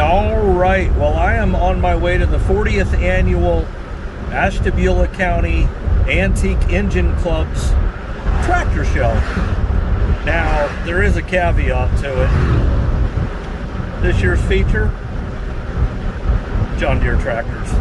All right, well, I am on my way to the 40th annual Ashtabula County Antique Engine Club's tractor show. Now, there is a caveat to it. This year's feature, John Deere tractors.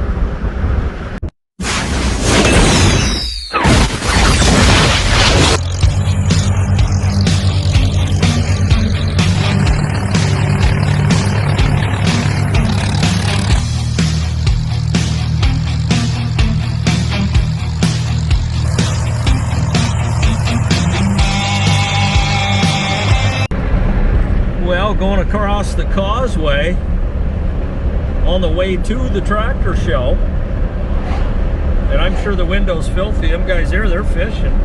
Well, going across the causeway on the way to the tractor show, and I'm sure the window's filthy. Them guys there, they're fishing.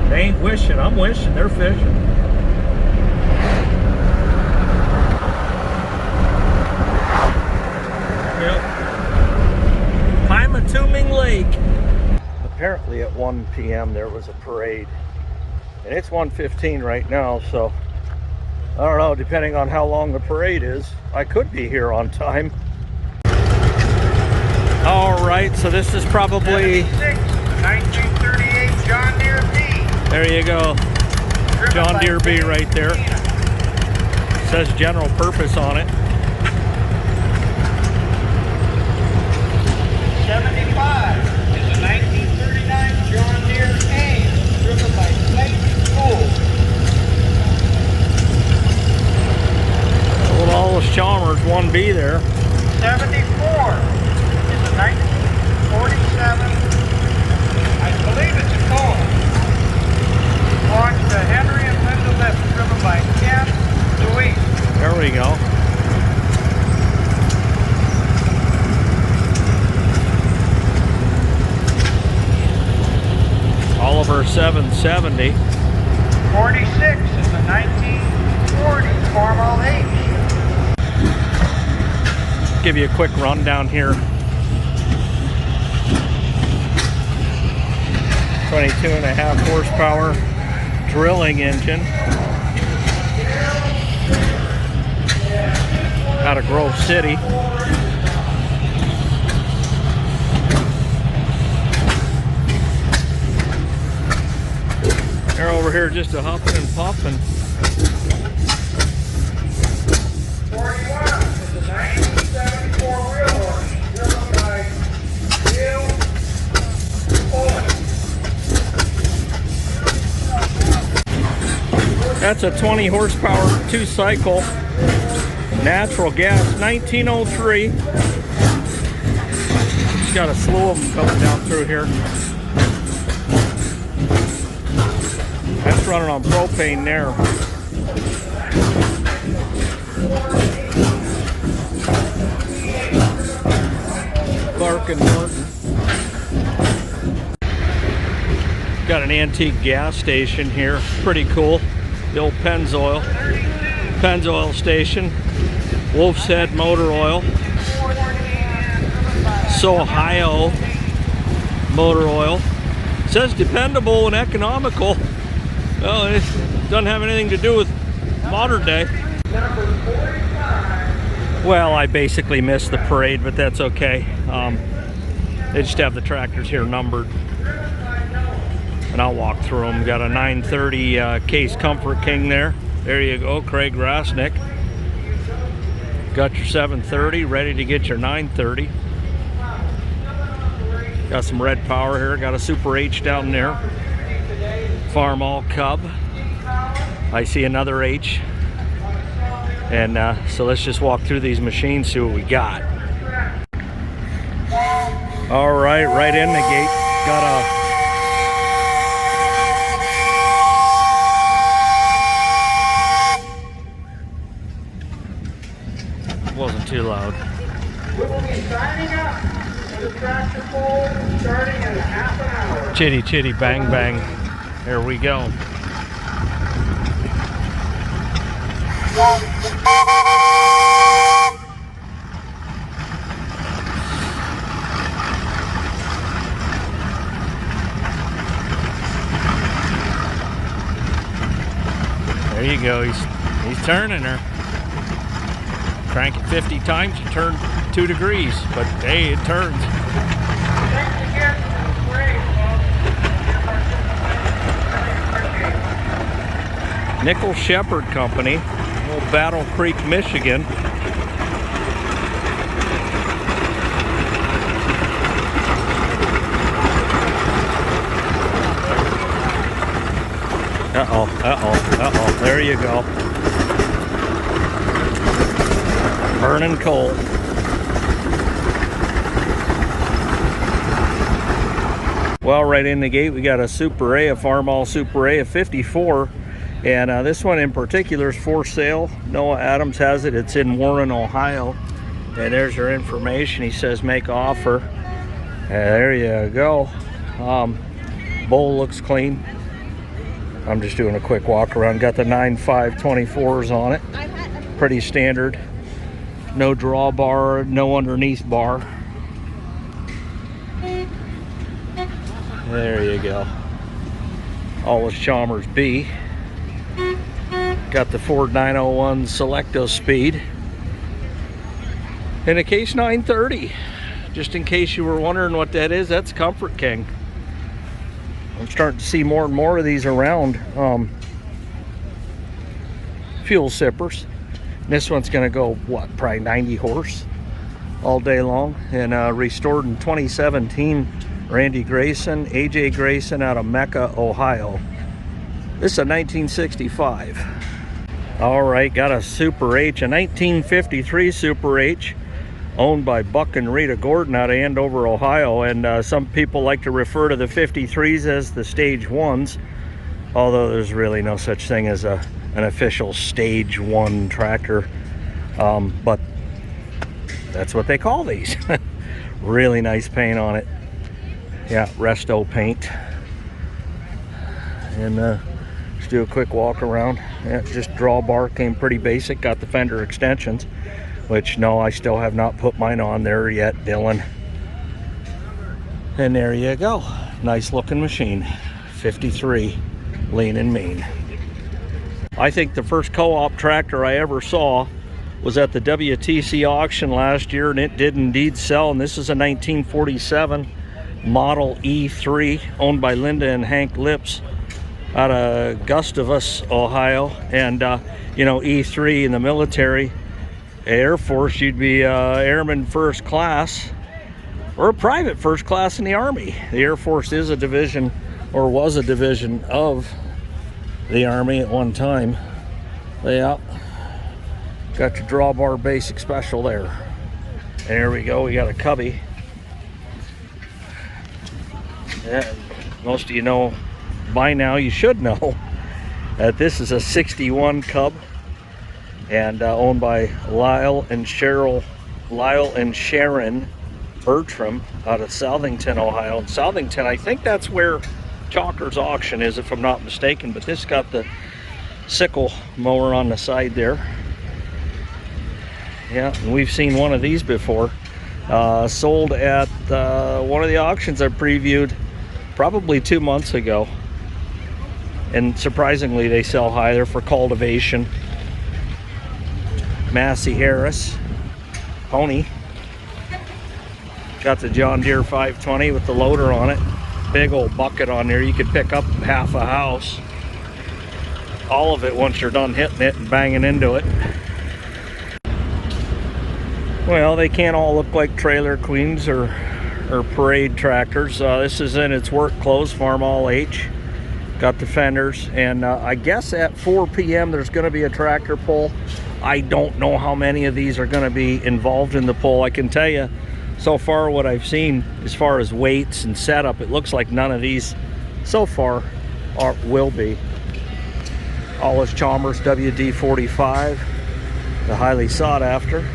They ain't wishing, I'm wishing, they're fishing. Yep. Pymatuming Lake. Apparently at 1 p.m. there was a parade, and it's 1:15 right now, so I don't know, depending on how long the parade is, I could be here on time. All right, so this is probably 1938 John Deere B. There you go. John Deere B right there. Says general purpose on it. 75 is a 1939 John Deere A, driven by Clayton Gould. Old Wallace Chalmers 1B there. 74 is a 1947, I believe it's a Cole. Launched the Henry and Linda Lift, driven by Ken Louise. There we go. Oliver 770. 46 is a 1940 Farmall H. Give you a quick rundown here. 22.5 horsepower drilling engine out of Grove City. They're over here just a huffing and puffing. 41 is a 1974 wheel horse, driven by Bill Poland. That's a 20 horsepower, 2-cycle, natural gas, 1903. Just got a slew of them coming down through here. That's running on propane there. Clark and Norton. Got an antique gas station here. Pretty cool. The old Pennzoil station. Wolf's Head motor oil. Sohio motor oil. It says dependable and economical. Well, it doesn't have anything to do with modern day. Well, I basically missed the parade, but that's okay. They just have the tractors here numbered, and I'll walk through them. Got a 930 Case Comfort King there. There you go, Craig Rasnick. Got your 730, ready to get your 930. Got some red power here. Got a Super H down there. Farmall Cub. I see another H. And so let's just walk through these machines, see what we got. All right, right in the gate, got a... Wasn't too loud. We will be signing up for the tractor pull starting in half an hour. Chitty chitty bang bang. There we go. There you go. He's turning her. Crank it 50 times, you turn 2 degrees, but hey, it turns. Thanks again for the parade, folks. Nickel Shepherd Company, old Battle Creek, Michigan. Uh-oh, there you go. Burning coal. Well, right in the gate, we got a Super A, a Farmall Super A, a 54. And this one in particular is for sale. Noah Adams has it. It's in Warren, Ohio. And there's your information. He says make offer. There you go. Bowl looks clean. I'm just doing a quick walk around. Got the 9.5/24s on it. Pretty standard. No drawbar, no underneath bar. There you go. Always Chalmers B. Got the Ford 901 Selecto Speed. And a Case 930. Just in case you were wondering what that is, that's Comfort King. I'm starting to see more and more of these around. Fuel sippers. This one's gonna go, what, probably 90 horse all day long. And restored in 2017. Randy Grayson, AJ Grayson out of Mecca, Ohio. This is a 1965. All right, got a Super H, a 1953 Super H, owned by Buck and Rita Gordon out of Andover, Ohio. And some people like to refer to the 53s as the Stage 1s, although there's really no such thing as an official Stage 1 tractor. But that's what they call these. Really nice paint on it. Yeah, Resto paint. And just do a quick walk around. Yeah, just drawbar, came pretty basic. Got the fender extensions, which no, I still have not put mine on there yet, Dylan. And there you go. Nice looking machine. 53, lean and mean. I think the first co-op tractor I ever saw was at the WTC auction last year, and it did indeed sell. And this is a 1947 Model E3 owned by Linda and Hank Lips out of Gustavus, Ohio. And you know, E3 in the military, Air Force, you'd be airman first class or a private first class in the Army. The Air Force is a division, or was a division of the Army at one time. Yeah, got your drawbar basic special there. There we go, we got a cubby. Yeah, most of you know by now, you should know that this is a 61 Cub, and owned by Lyle and Sharon Bertram out of Southington, Ohio. And Southington, I think that's where Chalker's auction is, if I'm not mistaken. But this got the sickle mower on the side there. Yeah, and we've seen one of these before. Sold at one of the auctions I previewed probably 2 months ago. And surprisingly, they sell high. They're for cultivation. Massey Harris pony. Got the John Deere 520 with the loader on it. Big old bucket on there. You could pick up half a house. All of it once you're done hitting it and banging into it. Well, they can't all look like trailer queens or parade tractors. This is in its work clothes, Farmall H. Got the fenders, and I guess at 4 p.m. there's going to be a tractor pull. I don't know how many of these are going to be involved in the pull. I can tell you so far what I've seen as far as weights and setup, it looks like none of these so far will be. Allis Chalmers WD-45, the highly sought after.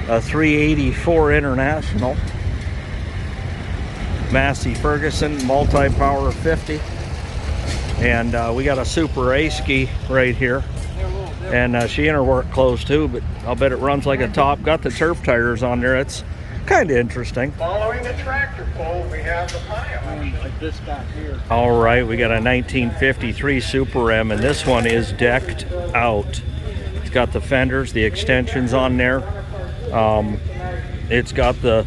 A 384 International. Massey Ferguson multi-power 50. And we got a Super A ski right here. And she in her work clothes too, but I'll bet it runs like a top. Got the turf tires on there. It's kind of interesting. Following the tractor pull, we have the pile. Like this back here. All right, we got a 1953 Super M, and this one is decked out. It's got the fenders, the extensions on there. It's got the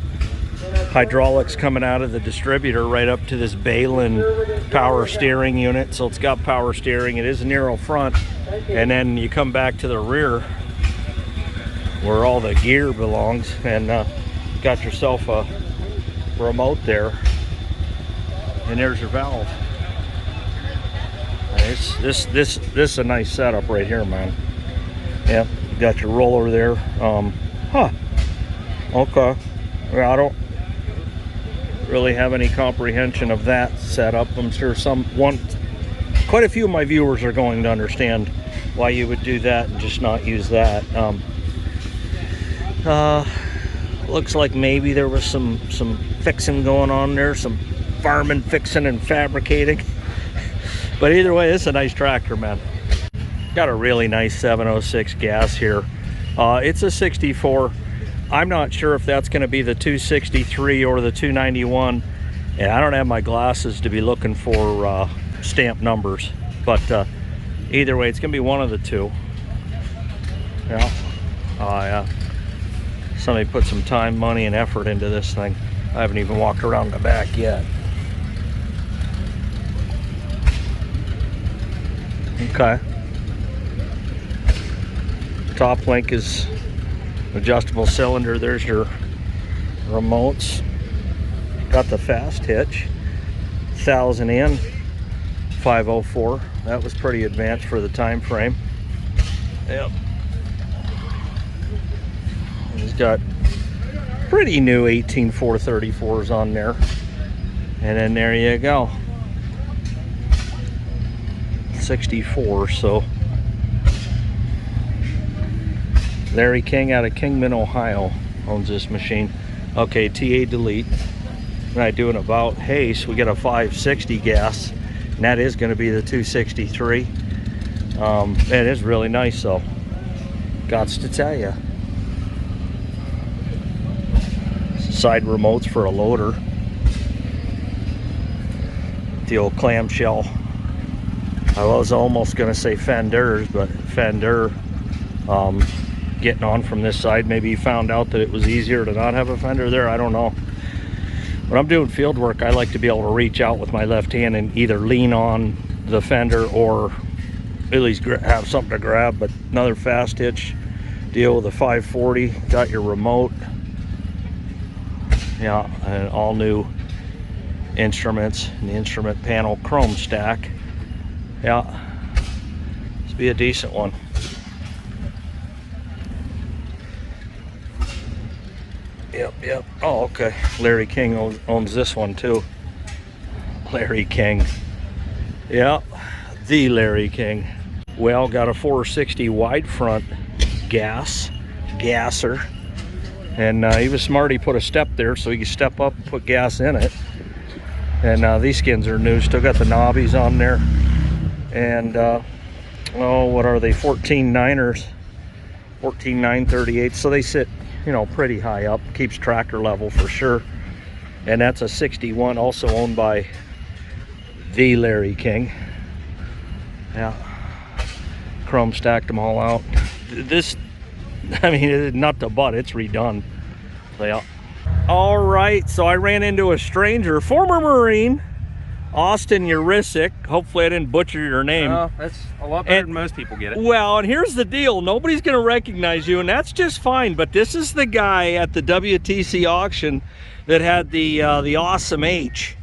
hydraulics coming out of the distributor right up to this Balin power steering unit. So it's got power steering. It is a narrow front. And then you come back to the rear where all the gear belongs, and got yourself a remote there. And there's your valve. This is a nice setup right here, man. Yep, got your roller there. Okay. Well, I don't really have any comprehension of that setup. I'm sure quite a few of my viewers are going to understand why you would do that and just not use that. Looks like maybe there was some fixing going on there, some farming, fixing, and fabricating. But either way, it's a nice tractor, man. Got a really nice 706 gas here. It's a 64. I'm not sure if that's going to be the 263 or the 291, and I don't have my glasses to be looking for stamp numbers, but either way, it's going to be one of the two. Yeah. Oh yeah. Somebody put some time, money, and effort into this thing. I haven't even walked around the back yet. Okay. Top link is adjustable cylinder. There's your remotes. Got the fast hitch. 1000 in, 504. That was pretty advanced for the time frame. Yep. He's got pretty new 18434s on there. And then there you go. 64. So Larry King out of Kingman, Ohio owns this machine. Okay, TA delete. And I do an about haste. We get a 560 gas, and that is going to be the 263. It is really nice though. Gots to tell you. Side remotes for a loader. The old clamshell. I was almost going to say fenders, but fender. Getting on from this side, maybe he found out that it was easier to not have a fender there. I don't know. When I'm doing field work, I like to be able to reach out with my left hand and either lean on the fender or at least have something to grab. But another fast hitch deal with a 540. Got your remote. Yeah, and all new instruments and the instrument panel chrome stack. Yeah, this be a decent one. Yep. Oh, okay. Larry King owns this one too. Larry King. Yeah, the Larry King. Well, got a 460 wide front gasser. And he was smart. He put a step there so he could step up and put gas in it. And these skins are new. Still got the knobbies on there. And, oh, what are they? 14.9ers. 14.938. So they sit, you know, pretty high up. Keeps tractor level for sure. And that's a 61, also owned by the Larry King. Yeah. Chrome stacked them all out. This, I mean, not the butt, it's redone. So, yeah. All right, so I ran into a stranger, former Marine, Austin Urisic. Hopefully I didn't butcher your name. That's a lot better than most people get it. Well, and here's the deal. Nobody's going to recognize you, and that's just fine. But this is the guy at the WTC auction that had the Awesome H.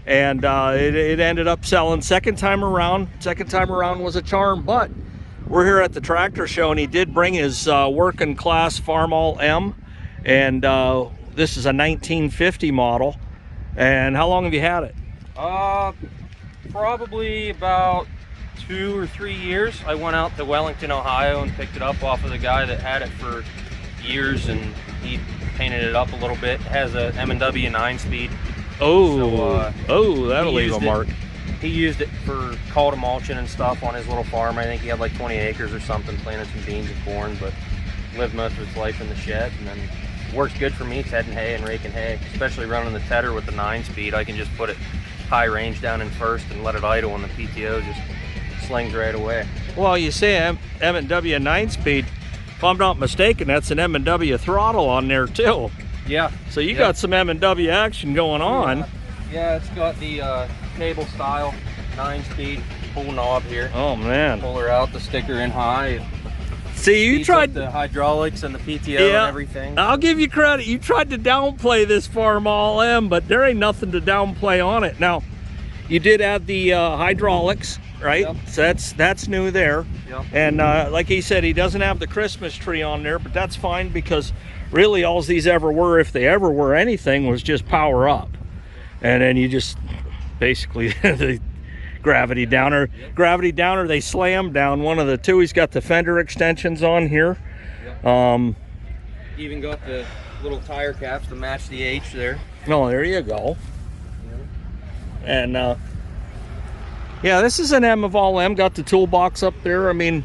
And it ended up selling second time around. Second time around was a charm, but we're here at the tractor show, and he did bring his working class Farmall M. And this is a 1950 model. And how long have you had it? Probably about 2 or 3 years. I went out to Wellington, Ohio and picked it up off of the guy that had it for years, and he painted it up a little bit. It has a M&W 9-speed. Oh, so, that'll leave a mark. He used it for call to mulching and stuff on his little farm. I think he had like 20 acres or something, planted some beans and corn, but lived most of its life in the shed. And then works good for me tedding hay and raking hay, especially running the tedder with the 9-speed. I can just put it high range down in first and let it idle, and the PTO just slings right away. Well, you say M&W 9-speed. If I'm not mistaken, that's an M&W throttle on there too. Yeah. So you got some M&W action going on. Yeah, it's got the cable style 9-speed pull knob here. Oh man. Pull her out, the sticker in high. See, you Speeds up tried the hydraulics and the PTO and everything. I'll give you credit. You tried to downplay this Farm All M, but there ain't nothing to downplay on it. Now, you did add the hydraulics, right? Yep. So that's new there. Yep. And like he said, he doesn't have the Christmas tree on there, but that's fine because really all these ever were, if they ever were anything, was just power up. And then you just basically the gravity downer. Gravity downer, they slam down one of the two. He's got the fender extensions on here. Yep. Even got the little tire caps to match the H there. Oh, there you go. And yeah, this is an M of all M. Got the toolbox up there. I mean,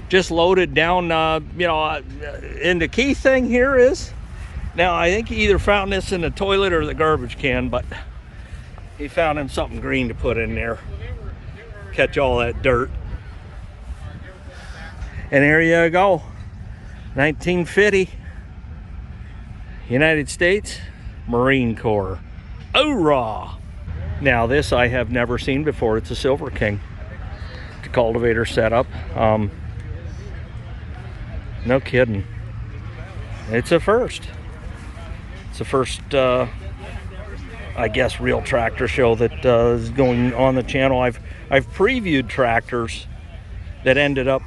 just loaded down. And the key thing here is, now I think he either found this in the toilet or the garbage can, but he found him something green to put in there. Catch all that dirt. And there you go. 1950. United States Marine Corps. Hoorah! Now this I have never seen before. It's a Silver King. The cultivator setup. No kidding. It's a first. It's the first, I guess, real tractor show that is going on the channel. I've previewed tractors that ended up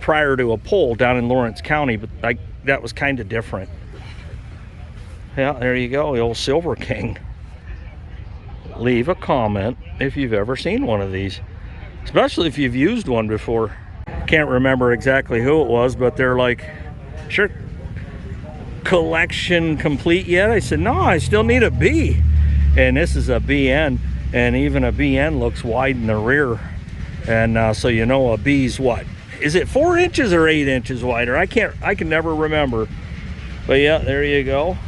prior to a poll down in Lawrence County, but that was kind of different. Yeah, there you go, the old Silver King. Leave a comment if you've ever seen one of these, especially if you've used one before. Can't remember exactly who it was, but they're like, sure, collection complete yet? I said, no, I still need a B. And this is a BN, and even a BN looks wide in the rear. And so you know a B's what? Is it 4 inches or 8 inches wider? I can never remember. But yeah, there you go.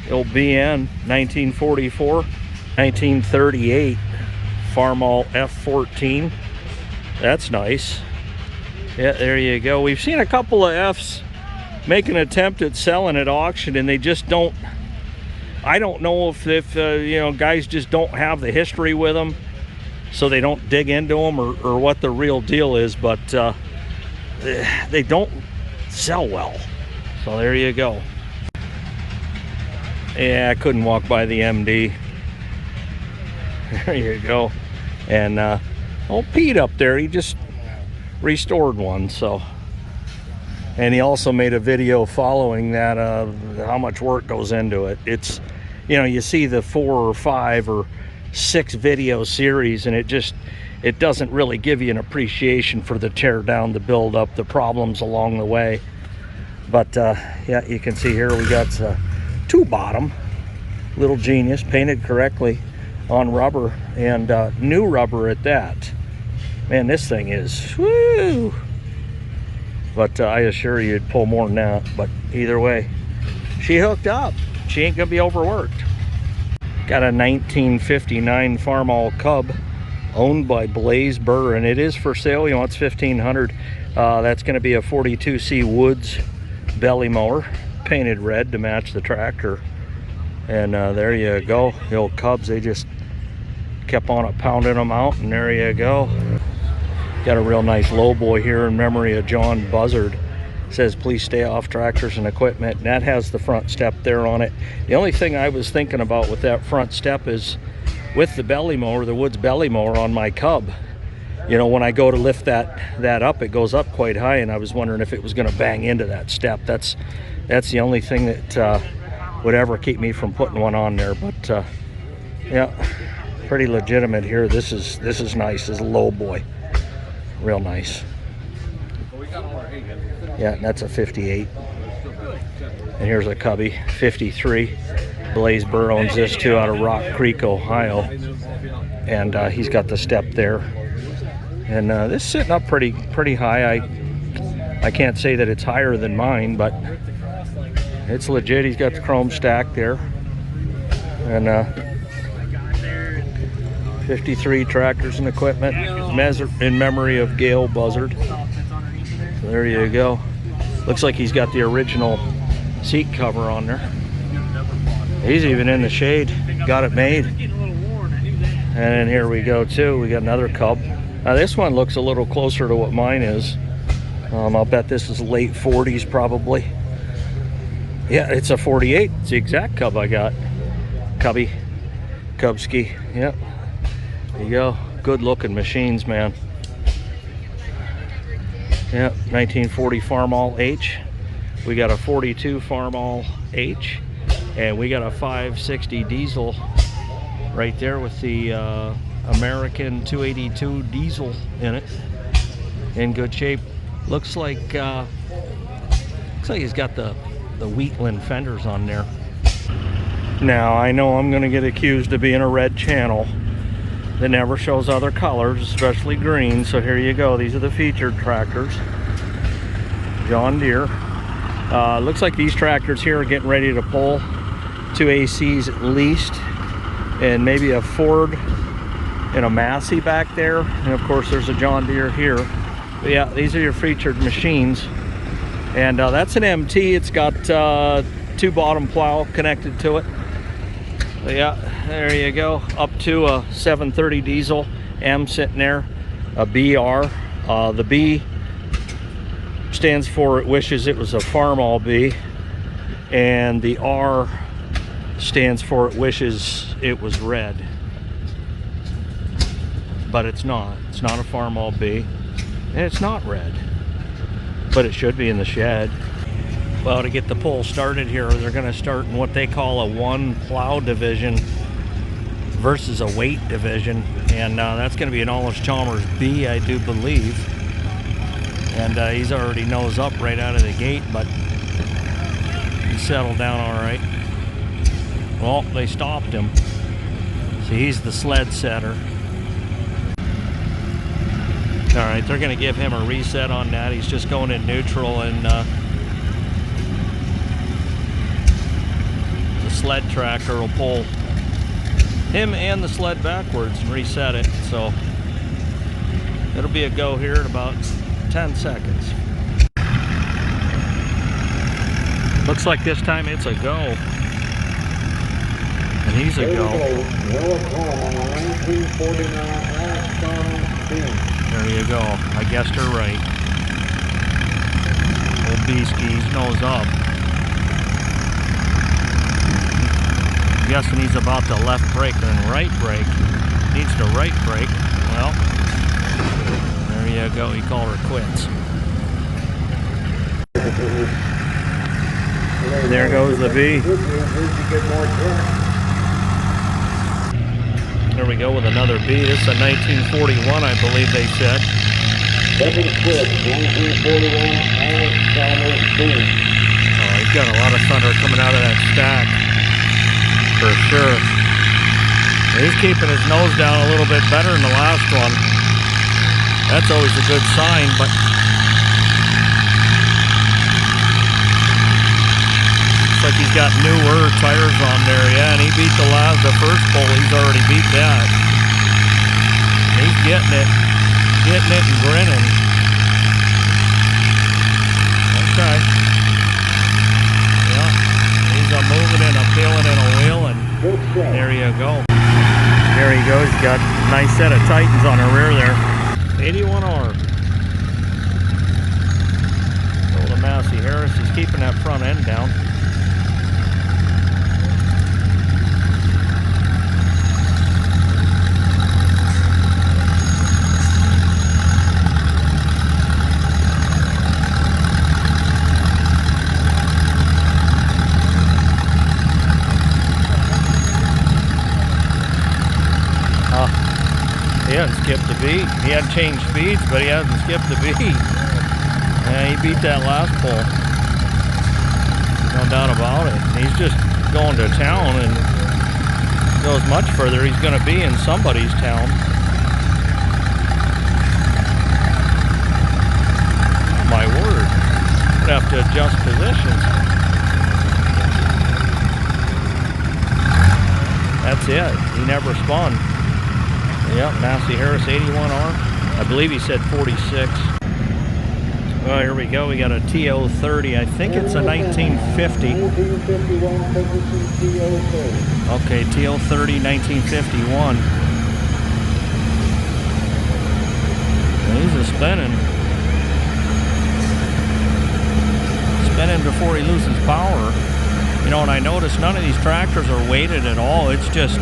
The old BN, 1944. 1938 Farmall F14. That's nice. Yeah, there you go. We've seen a couple of Fs make an attempt at selling at auction, and they just don't. I don't know if you know, guys just don't have the history with them, so they don't dig into them, or what the real deal is. But they don't sell well. So there you go. Yeah, I couldn't walk by the MD. There you go. And old Pete up there, he just restored one. So, and he also made a video following that, how much work goes into it. It's, you know, you see the 4 or 5 or 6 video series, and it doesn't really give you an appreciation for the tear down, the build up, the problems along the way. But yeah, you can see here we got 2 bottom, Little Genius, painted correctly on rubber, and new rubber at that. Man, this thing is woo. But I assure you it'd pull more than that. But either way, she hooked up. She ain't gonna be overworked. Got a 1959 Farmall Cub owned by Blaze Burr, and it is for sale. You know, it's $1,500. That's gonna be a 42C Woods belly mower, painted red to match the tractor. And there you go. The old Cubs, they just kept on pounding them out, and there you go. Got a real nice low boy here in memory of John Buzzard. It says, please stay off tractors and equipment. And that has the front step there on it. The only thing I was thinking about with that front step is with the belly mower, the Woods belly mower on my Cub, you know, when I go to lift that up, it goes up quite high, and I was wondering if it was going to bang into that step. That's the only thing that would ever keep me from putting one on there. But yeah, pretty legitimate here. This is nice. This is a low boy, real nice. Yeah, and that's a 58. And here's a Cubby, 53. Blaze Burr owns this too, out of Rock Creek, Ohio. And he's got the step there. And this is sitting up pretty high. I can't say that it's higher than mine, but it's legit. He's got the chrome stack there. And 53 tractors and equipment. in memory of Gail Buzzard. So there you go. Looks like he's got the original seat cover on there. He's even in the shade. Got it made. And then here we go too. We got another Cub. Now this one looks a little closer to what mine is. I'll bet this is late 40s probably. Yeah, it's a 48. It's the exact Cub I got. Cubsky. Yep. There you go. Good looking machines, man. Yep, 1940 Farmall H. We got a 42 Farmall H. And we got a 560 diesel right there with the American 282 diesel in it. In good shape. Looks like he's got the Wheatland fenders on there. Now I know I'm gonna get accused of being a red channel that never shows other colors, especially green. So here you go. These are the featured tractors. John Deere. Looks like these tractors here are getting ready to pull 2 ACs at least, and maybe a Ford and a Massey back there, and of course there's a John Deere here. But yeah, these are your featured machines, and that's an MT. It's got 2 bottom plow connected to it. But yeah, there you go. Up to a 730 diesel M sitting there, a BR. The B stands for it wishes it was a Farmall B, and the R stands for it wishes it was red. But it's not. It's not a Farmall B, and it's not red. But it should be in the shed. Well, to get the pull started here, they're going to start in what they call a 1 plow division versus a weight division, and that's going to be an Allis-Chalmers B, I do believe. And he's already nose up right out of the gate, but he settled down all right. Well, they stopped him. See, he's the sled setter. All right, they're going to give him a reset on that. He's just going in neutral, and the sled tractor will pull him and the sled backwards and reset it. So it'll be a go here in about 10 seconds. Looks like this time it's a go. And he's a go. There you go. I guessed her right. Old Beastie's nose up. I'm guessing he's about to left brake and right brake. Needs to right brake. Well, there you go. He called her quits. There goes the B. There we go with another B. This is a 1941, I believe they said. Oh, he's got a lot of thunder coming out of that stack, for sure. He's keeping his nose down a little bit better than the last one. That's always a good sign, but looks like he's got newer tires on there. Yeah, and he beat the first pull. He's already beat that. He's getting it and grinning. Okay. Yeah, he's a moving and a peeling and a wheeling. There you go. There he goes. He's got a nice set of Titans on the rear there. 81R. Oh, the Massey Harris is keeping that front end down. He hasn't skipped a beat. He hadn't changed speeds, but he hasn't skipped a beat. Yeah, he beat that last pull. No doubt about it. He's just going to town, and goes much further. He's going to be in somebody's town. Oh, my word. I'd have to adjust positions. That's it. He never spun. Yep, Massey Harris 81R. I believe he said 46. Well, here we go. We got a TO30. I think it's a 1950. 1951 Ferguson TO30. Okay, TO30 1951. He's a spinning before he loses power. You know, and I noticed none of these tractors are weighted at all. It's just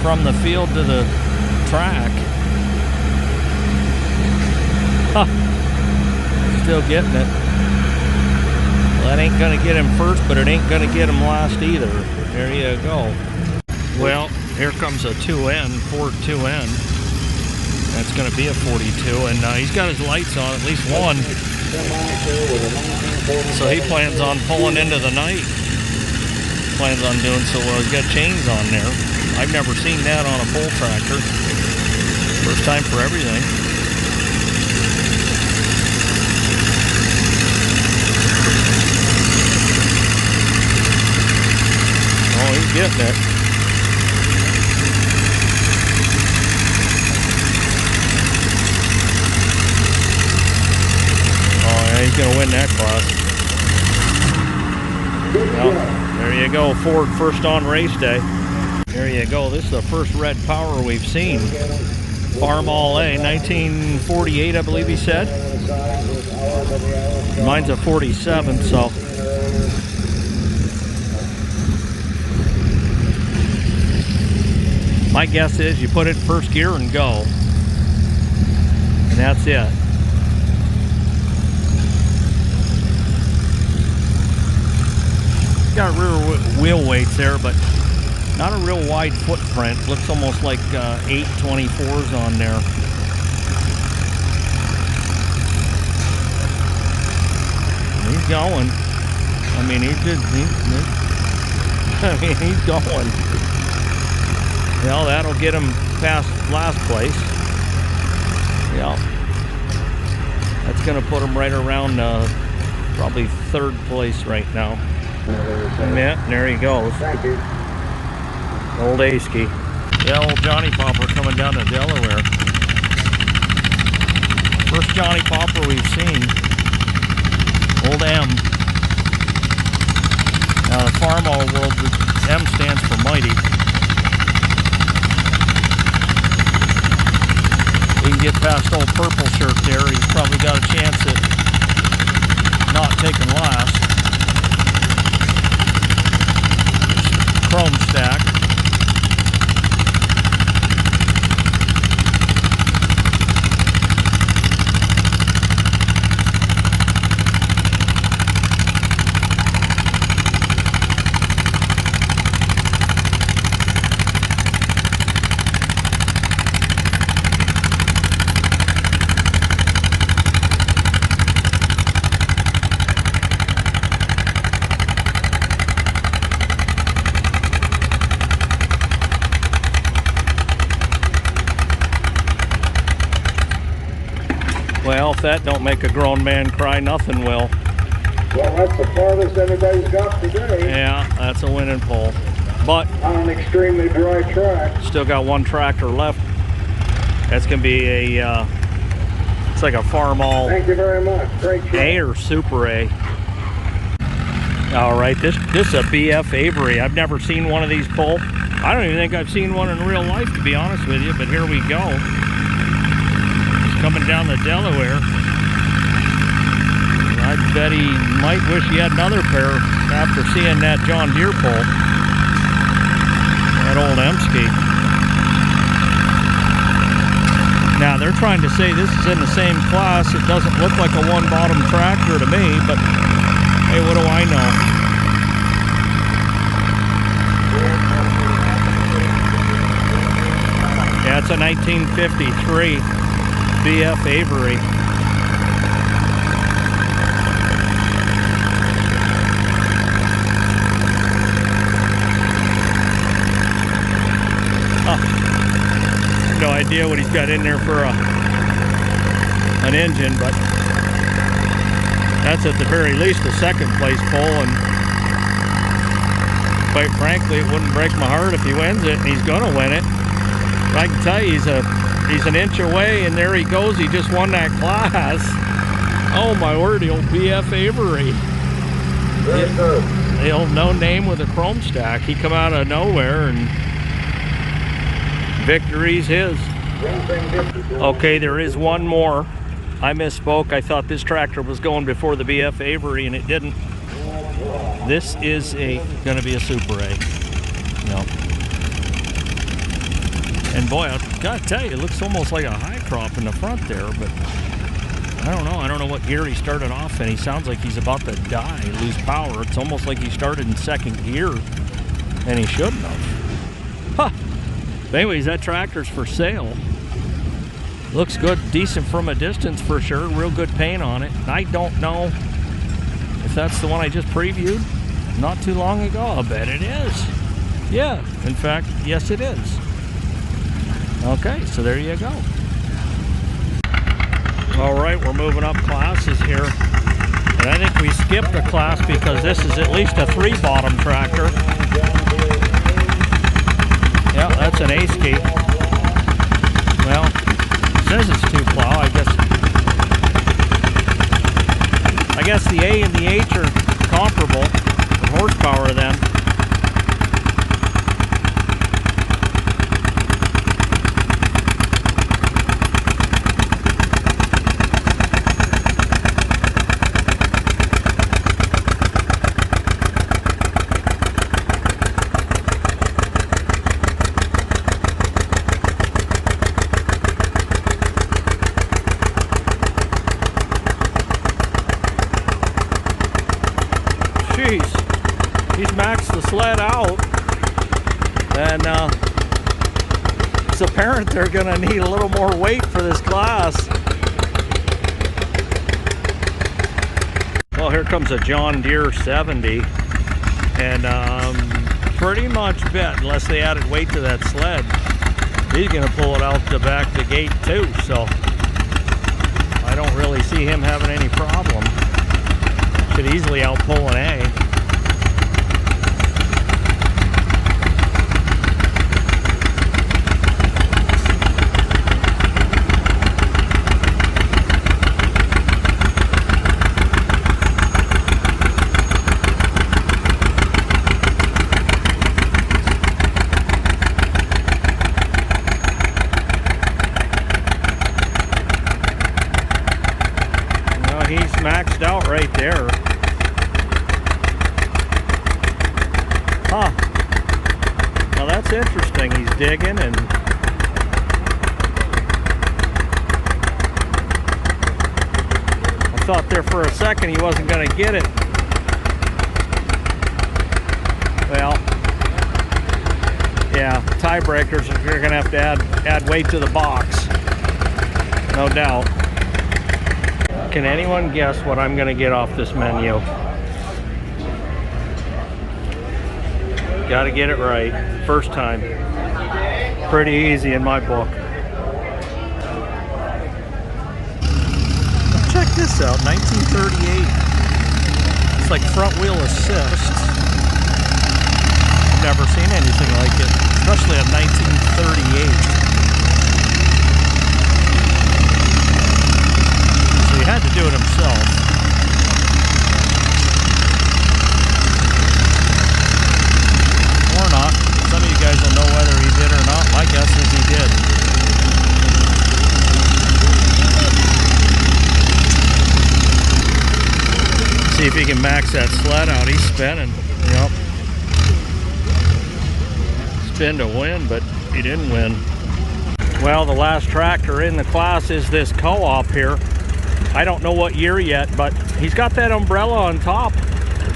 from the field to the track. Huh. Still getting it. Well, that ain't gonna get him first, but it ain't gonna get him last either. There you go. Well, here comes a 2N, Ford 2N. That's going to be a 42, and he's got his lights on, at least one. So he plans on pulling into the night. Plans on doing so well. He's got chains on there. I've never seen that on a pull tractor. First time for everything. Oh, he's getting it. He's going to win that class. Well, there you go. Ford first on race day. There you go. This is the first red power we've seen. Farmall A, 1948, I believe he said. Mine's a 47, so. My guess is you put it in first gear and go. And that's it. Got rear wheel weights there, but not a real wide footprint. Looks almost like 824s on there. He's going. I mean, he's going. Well, that'll get him past last place. Yeah. That's going to put him right around probably third place right now. Yeah, there he goes. Thank you. Old Askey. Yeah, old Johnny Popper coming down to Delaware. First Johnny Popper we've seen. Old M. Now the Farmall world, the M stands for mighty. We can get past old Purple Shirt there. He's probably got a chance at not taking last. Chrome stack. Well, if that don't make a grown man cry, nothing will. Well, that's the farthest anybody's got today. Yeah, that's a winning pull. But On an extremely dry track. still got one tractor left. That's going to be a, it's like a Farmall Thank you very much. Great show. A or Super A. All right, this is a BF Avery. I've never seen one of these pull. I don't even think I've seen one in real life, to be honest with you, but here we go. Coming down to Delaware. I bet he might wish he had another pair after seeing that John Deere pull. That old Emsky. Now they're trying to say this is in the same class. It doesn't look like a one bottom tractor to me, but hey, what do I know? Yeah, it's a 1953 BF Avery. No idea what he's got in there for an engine, but that's at the very least a second place pull, and quite frankly it wouldn't break my heart if he wins it, and he's gonna win it. But I can tell you he's a He's an inch away, and there he goes. He just won that class. Oh my word, the old BF Avery. The old no name with a chrome stack. He come out of nowhere, and victory's his. Okay, there is one more. I misspoke. I thought this tractor was going before the BF Avery, and it didn't. This is going to be a Super A. No. And boy, I gotta tell you, it looks almost like a high crop in the front there, but I don't know. I don't know what gear he started off in. He sounds like he's about to die, lose power. It's almost like he started in second gear, and he shouldn't have. Huh. But anyways, that tractor's for sale. Looks good, decent from a distance for sure. Real good paint on it. I don't know if that's the one I just previewed not too long ago. I bet it is. Yeah, in fact, yes it is. Okay, so there you go. All right, we're moving up classes here. And I think we skipped a class because this is at least a 3-bottom tractor. Yeah, that's an A-ski. Well, it says it's 2-plow. I guess the A and the H are comparable in horsepower then. He's maxed the sled out, and it's apparent they're going to need a little more weight for this class. Well, here comes a John Deere 70, and pretty much bet, unless they added weight to that sled, he's going to pull it out the back of the gate too, so I don't really see him having any problem. Could easily outpull an A. He's maxed out right there. Huh. Now that's interesting. He's digging, and I thought there for a second he wasn't going to get it. Well, yeah, tiebreakers, you're going to have to add weight to the box. No doubt. Can anyone guess what I'm going to get off this menu? Got to get it right. First time. Pretty easy in my book. Check this out, 1938. It's like front wheel assist. Never seen anything like it, especially in 1938. He had to do it himself. Or not. Some of you guys will know whether he did or not. My guess is he did. See if he can max that sled out. He's spinning. Yep. Spin to win, but he didn't win. Well, the last tractor in the class is this Co-op here. I don't know what year yet, but he's got that umbrella on top.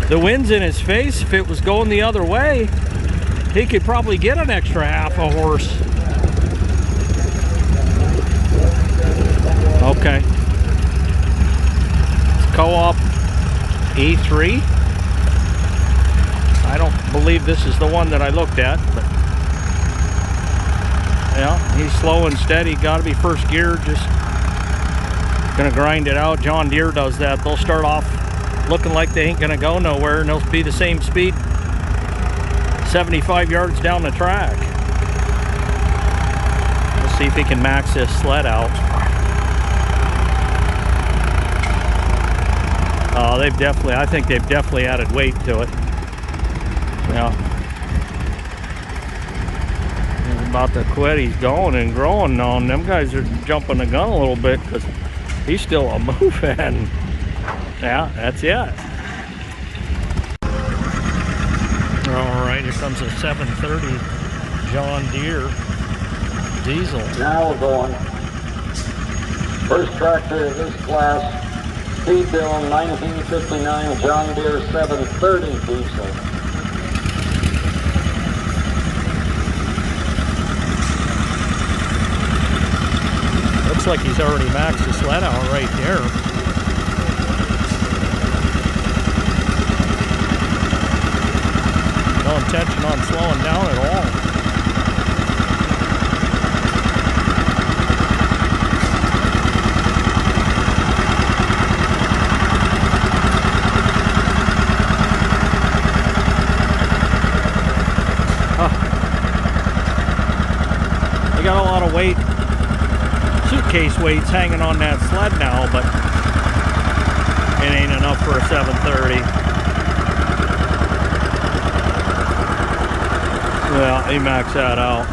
The wind's in his face. If it was going the other way, he could probably get an extra half a horse. Okay. It's Co-op E3. I don't believe this is the one that I looked at, but yeah, he's slow and steady. Got to be first gear, just gonna grind it out. John Deere does that. They'll start off looking like they ain't gonna go nowhere, and they'll be the same speed 75 yards down the track. see if he can max this sled out. They've definitely, I think they've definitely added weight to it. Yeah. He's about to quit. He's going and growing now, and them guys are jumping the gun a little bit because he's still a moving. Yeah, that's it. All right, here comes a 730 John Deere diesel. Now we're going. First tractor of this class, Peterbilt 1959 John Deere 730 diesel. Looks like he's already maxed the sled out right there. No intention on slowing down at all. They got a lot of weight, suitcase weights hanging on that sled now, but it ain't enough for a 730. Well, he maxed that out.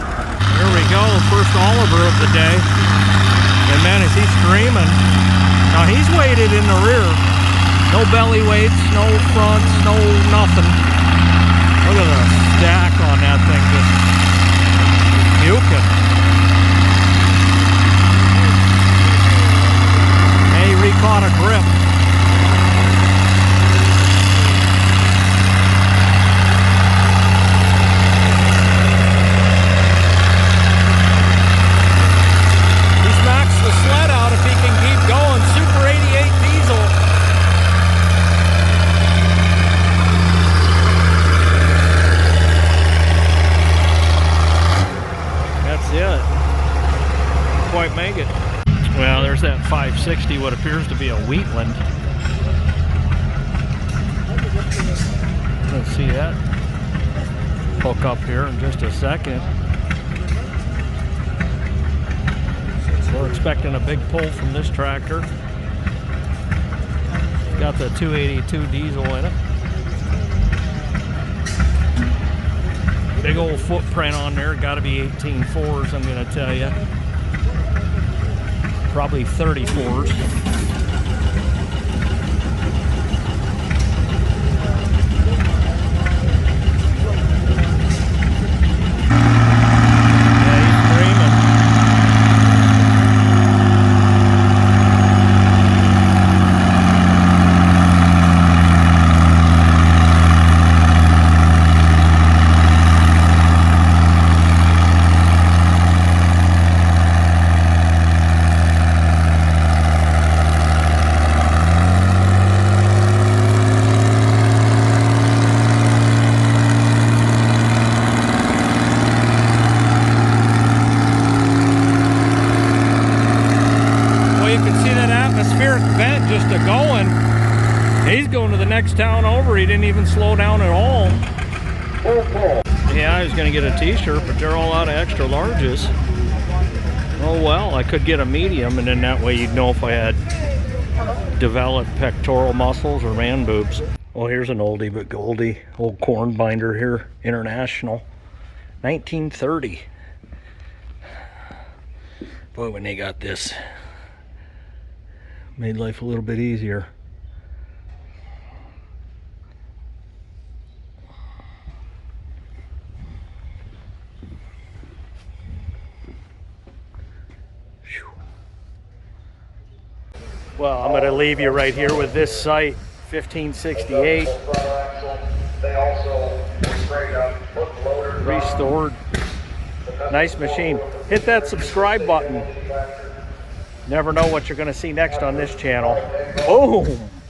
Here we go, first Oliver of the day. And man, is he screaming. Now he's weighted in the rear. No belly weights, no fronts, no nothing. Look at the stack on that thing, just puking. Hey, he re-caught a grip. The sled out if he can keep going. Super 88 diesel. That's it. Quite make it. Well, there's that 560, what appears to be a Wheatland. Let's see that. Hook up here in just a second. We're expecting a big pull from this tractor. Got the 282 diesel in it. Big old footprint on there. Got to be 18.4s, I'm going to tell you. Probably 34s. Vent just a going. He's going to the next town over. He didn't even slow down at all. Yeah, I was going to get a t-shirt, but they're all out of extra larges. Oh well, I could get a medium, and then that way you'd know if I had developed pectoral muscles or man boobs. Well, here's an oldie but goldie. Old corn binder here, International. 1930. Boy, when they got this, made life a little bit easier. Whew. Well, I'm going to leave you right here with this site, 1568. Restored. Nice machine. Hit that subscribe button. Never know what you're going to see next on this channel. Boom!